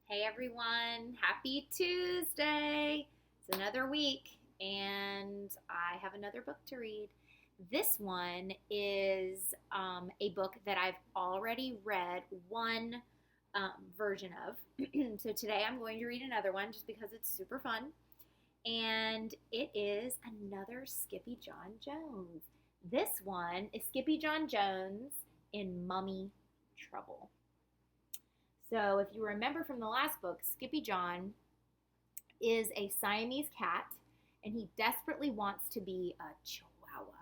Hey everyone, happy Tuesday. It's another week and I have another book to read. This one is a book that I've already read one version of. So today I'm going to read another one just because it's super fun. And it is another Skippy John Jones. This one is Skippy John Jones in Mummy Trouble. So, if you remember from the last book, Skippy John is a Siamese cat and he desperately wants to be a chihuahua.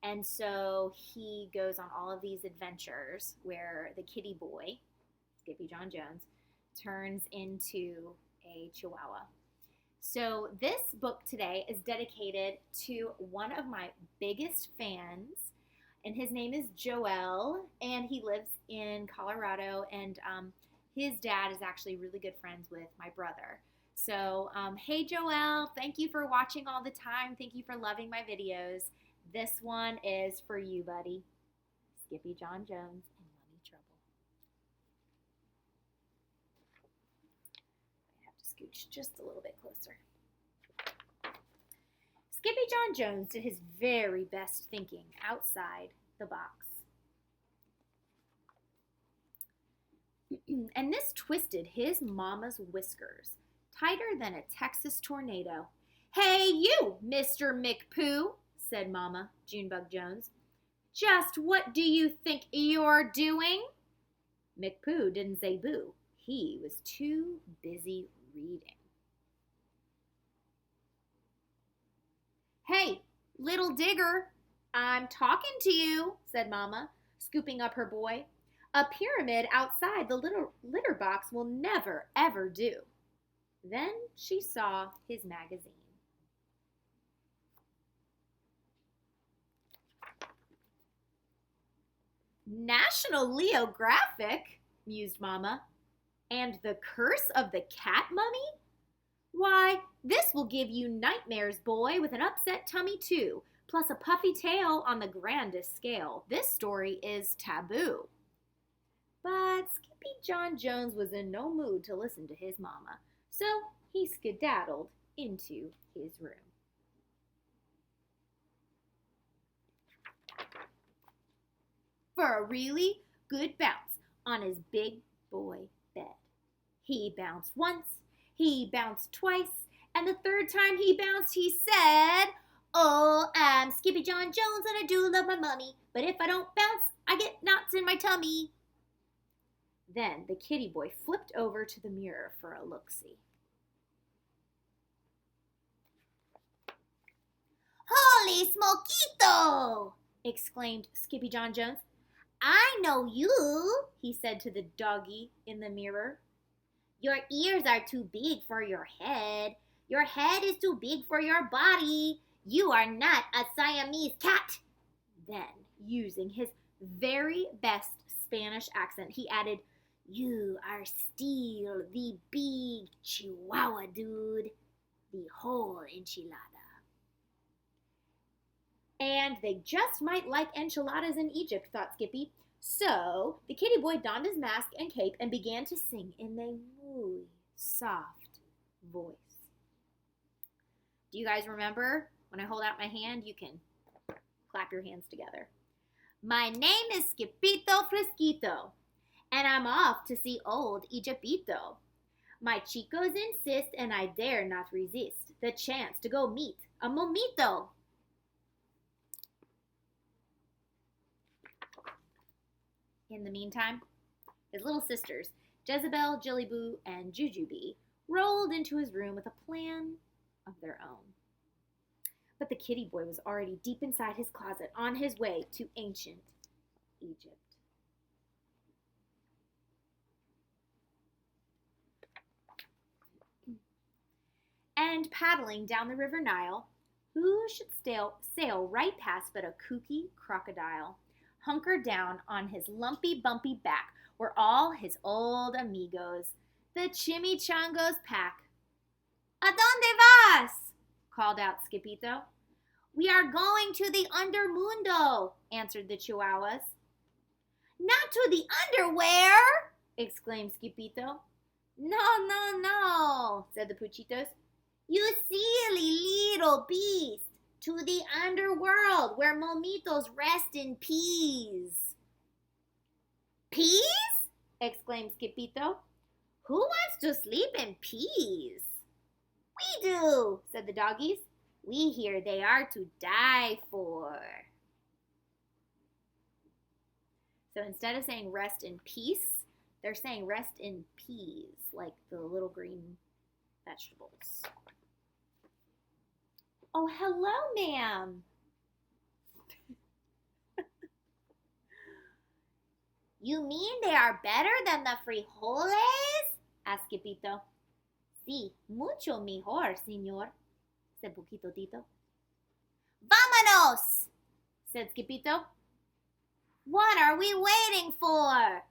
And so he goes on all of these adventures where the kitty boy, Skippy John Jones, turns into a chihuahua. So, this book today is dedicated to one of my biggest fans, and his name is Joel, and he lives in Colorado, and his dad is actually really good friends with my brother. So, hey Joel, thank you for watching all the time. Thank you for loving my videos. This one is for you, buddy. Skippy John Jones in Mummy Trouble. I have to scooch just a little bit closer. Skippy John Jones did his very best thinking outside the box. And this twisted his mama's whiskers tighter than a Texas tornado. "Hey you, Mr. McPoo," said Mama, Junebug Jones. "Just what do you think you're doing?" McPoo didn't say boo. He was too busy reading. "Hey, little digger, I'm talking to you," said Mama, scooping up her boy. "A pyramid outside the little litter box will never, ever do." Then she saw his magazine. "National Geographic," mused Mama. "And the Curse of the Cat Mummy? Why, this will give you nightmares, boy, with an upset tummy, too, plus a puffy tail on the grandest scale. This story is taboo." But Skippy John Jones was in no mood to listen to his mama, so he skedaddled into his room. For a really good bounce on his big boy bed. He bounced once, he bounced twice, and the third time he bounced, he said, "Oh, I'm Skippy John Jones and I do love my mummy, but if I don't bounce, I get knots in my tummy." Then the kitty boy flipped over to the mirror for a look-see. "Holy smokito!" exclaimed Skippy John Jones. "I know you," he said to the doggy in the mirror. "Your ears are too big for your head. Your head is too big for your body. You are not a Siamese cat." Then, using his very best Spanish accent, he added, "You are still the big Chihuahua dude, the whole enchilada." And they just might like enchiladas in Egypt, thought Skippy. So the kitty boy donned his mask and cape and began to sing in a muy soft voice. Do you guys remember? When I hold out my hand, you can clap your hands together. "My name is Skippito Fresquito, and I'm off to see old Egyptito. My chicos insist, and I dare not resist the chance to go meet a momito." In the meantime, his little sisters, Jezebel, Jillyboo, and Jujubee, rolled into his room with a plan of their own. But the kitty boy was already deep inside his closet on his way to ancient Egypt. And paddling down the river Nile, who should sail right past but a kooky crocodile, hunkered down on his lumpy, bumpy back were all his old amigos, the Chimichango's pack. "A donde vas?" called out Skippito. "We are going to the undermundo," answered the Chihuahuas. "Not to the underwear!" exclaimed Skippito. No, no, no, said the Puchitos. You silly little beast, to the underworld where momitos rest in peace. Peas? Exclaimed Skippito. Who wants to sleep in peas? We do, said the doggies. We hear they are to die for. So instead of saying rest in peace, they're saying rest in peas, like the little green vegetables. Oh, hello, ma'am. You mean they are better than the frijoles? Asked Skippito. Sí, mucho mejor, señor, said Poquito Tito. Vámonos, said Skippito. What are we waiting for?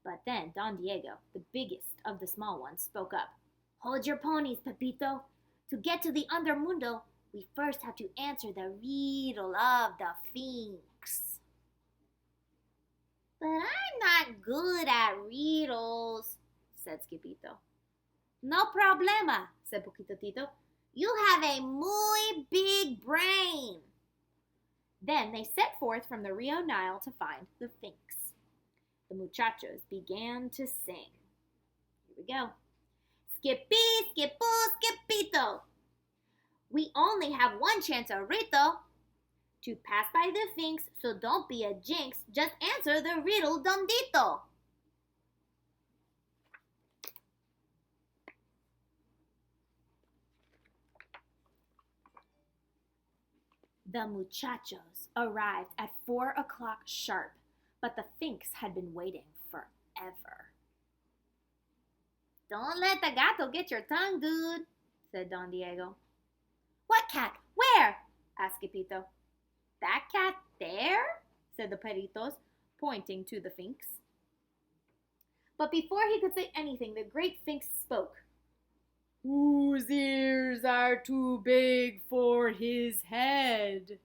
But then Don Diego, the biggest of the small ones, spoke up. Hold your ponies, Pepito. To get to the Undermundo, we first have to answer the riddle of the Sphinx. But I'm not good at riddles, said Skippito. No problema, said Poquito Tito. You have a muy big brain. Then they set forth from the Rio Nile to find the Sphinx. The muchachos began to sing. Here we go. Skippy, skippo, skippito. We only have one chance, Rito, to pass by the Sphinx, so don't be a jinx. Just answer the riddle, Dondito. The muchachos arrived at 4 o'clock sharp, but the Sphinx had been waiting forever. Don't let the gato get your tongue, dude, said Don Diego. What cat? Where? Asked Skippito. That cat there? Said the Peritos, pointing to the Sphinx. But before he could say anything, the great Sphinx spoke. Whose ears are too big for his head?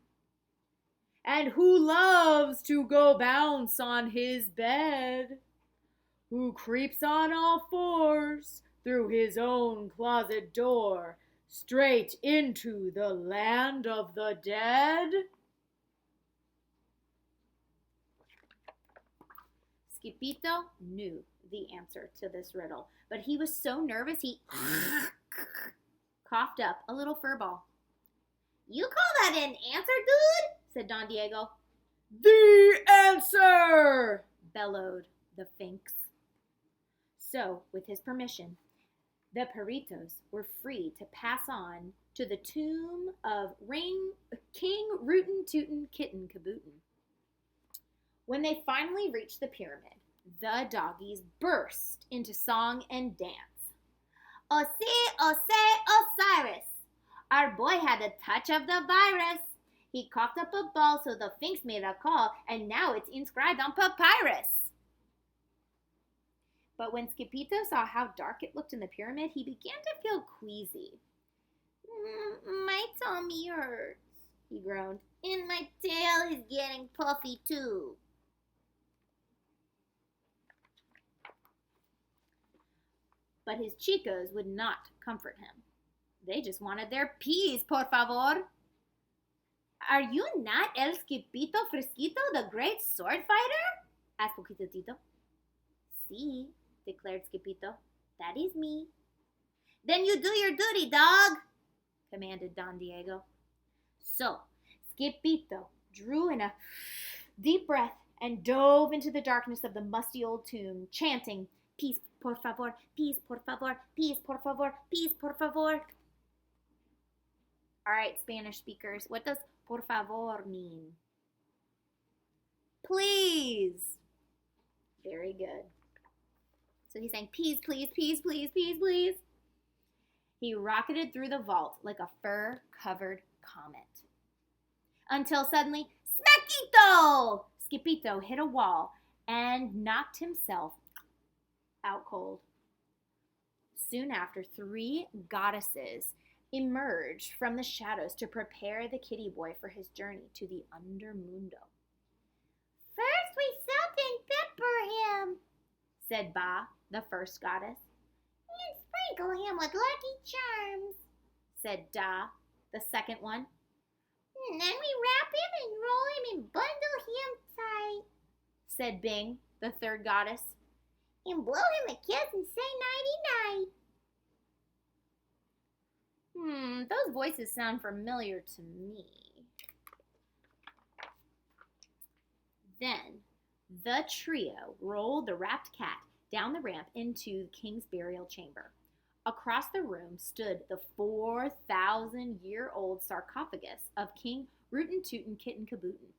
And who loves to go bounce on his bed? Who creeps on all fours through his own closet door, straight into the land of the dead? Skippito knew the answer to this riddle, but he was so nervous he coughed up a little fur ball. You call that an answer, dude? Said Don Diego. The answer! Bellowed the Sphinx. So, with his permission, the Peritos were free to pass on to the tomb of King Rootin' Tootin' Kitten Kabootin. When they finally reached the pyramid, the doggies burst into song and dance. Ose, Osiris! Our boy had a touch of the virus. He coughed up a ball, so the Sphinx made a call, and now it's inscribed on papyrus. But when Skippito saw how dark it looked in the pyramid, he began to feel queasy. My tummy hurts, he groaned, and my tail is getting puffy too. But his chicos would not comfort him. They just wanted their peas, por favor. Are you not El Skippito Fresquito, the great sword fighter? Asked Poquito Tito. Sí, declared Skippito. That is me. Then you do your duty, dog, commanded Don Diego. So, Skippito drew in a deep breath and dove into the darkness of the musty old tomb, chanting, Peace, por favor, peace, por favor, peace, por favor, peace, por favor. All right, Spanish speakers, what does por favor mean? Please. Very good. So he's saying, peace, please, peace, please, peace, please. He rocketed through the vault like a fur-covered comet. Until suddenly, smackito! Skippito hit a wall and knocked himself out cold. Soon after, 3 goddesses emerged from the shadows to prepare the kitty boy for his journey to the Undermundo. First we salt and pepper him, said Ba, the first goddess. Sprinkle him with Lucky Charms, said Da, the second one. and then we wrap him and roll him and bundle him tight, said Bing, the third goddess. and blow him a kiss and say nighty-night. Those voices sound familiar to me. Then the trio rolled the wrapped cat down the ramp into the king's burial chamber. Across the room stood the 4,000-year-old sarcophagus of King Rootin' Tootin' Kitten Kabootin'.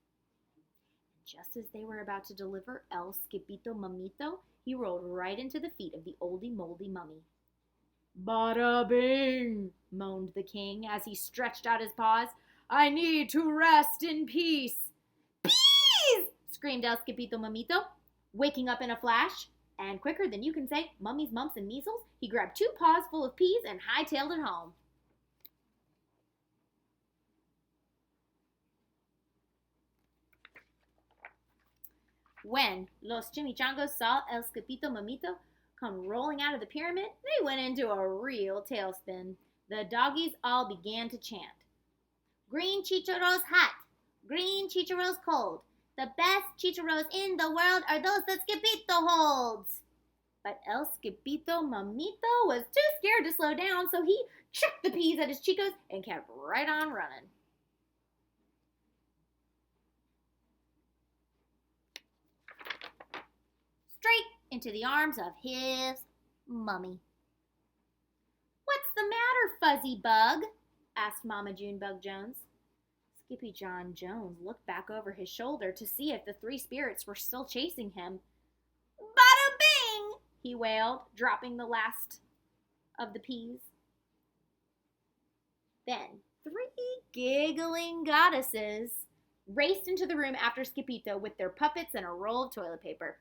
Just as they were about to deliver El Skipito Mamito, he rolled right into the feet of the oldie moldy mummy. Bada bing, moaned the king as he stretched out his paws. I need to rest in peace. Peas! Screamed El Skipito Mamito, waking up in a flash. And quicker than you can say mummies, mumps, and measles, he grabbed 2 paws full of peas and hightailed it home. When Los Chimichangos saw El Skipito Mamito come rolling out of the pyramid, they went into a real tailspin. The doggies all began to chant. Green chicharros hot, green chicharros cold. The best chicharros in the world are those that Skipito holds. But El Skipito Mamito was too scared to slow down, so he chucked the peas at his chicos and kept right on running. Straight into the arms of his mummy. What's the matter, Fuzzy Bug? Asked Mama Junebug Jones. Skippy John Jones looked back over his shoulder to see if the 3 spirits were still chasing him. Bada bing! He wailed, dropping the last of the peas. Then 3 giggling goddesses raced into the room after Skippito with their puppets and a roll of toilet paper.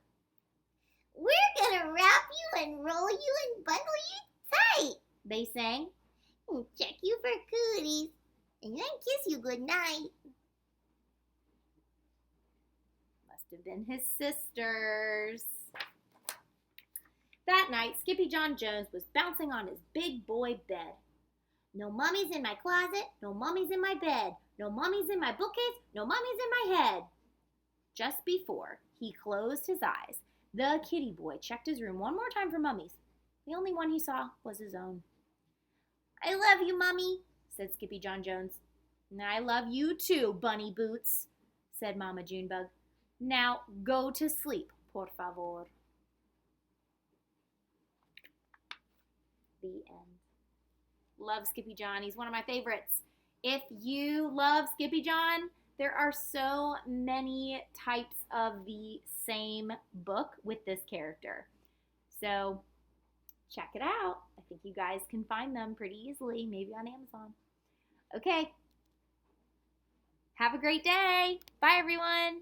We're gonna wrap you and roll you and bundle you tight, they sang, and check you for cooties, and then kiss you goodnight. Must have been his sisters. That night, Skippy John Jones was bouncing on his big boy bed. No mummies in my closet, no mummies in my bed, no mummies in my bookcase, no mummies in my head. Just before he closed his eyes, the kitty boy checked his room one more time for mummies. The only one he saw was his own. I love you, Mummy, said Skippy John Jones. I love you too, Bunny Boots, said Mama Junebug. Now go to sleep, por favor. The end. Love Skippy John. He's one of my favorites. If you love Skippy John, there are so many types of the same book with this character. So check it out. I think you guys can find them pretty easily, maybe on Amazon. Okay. Have a great day. Bye, everyone.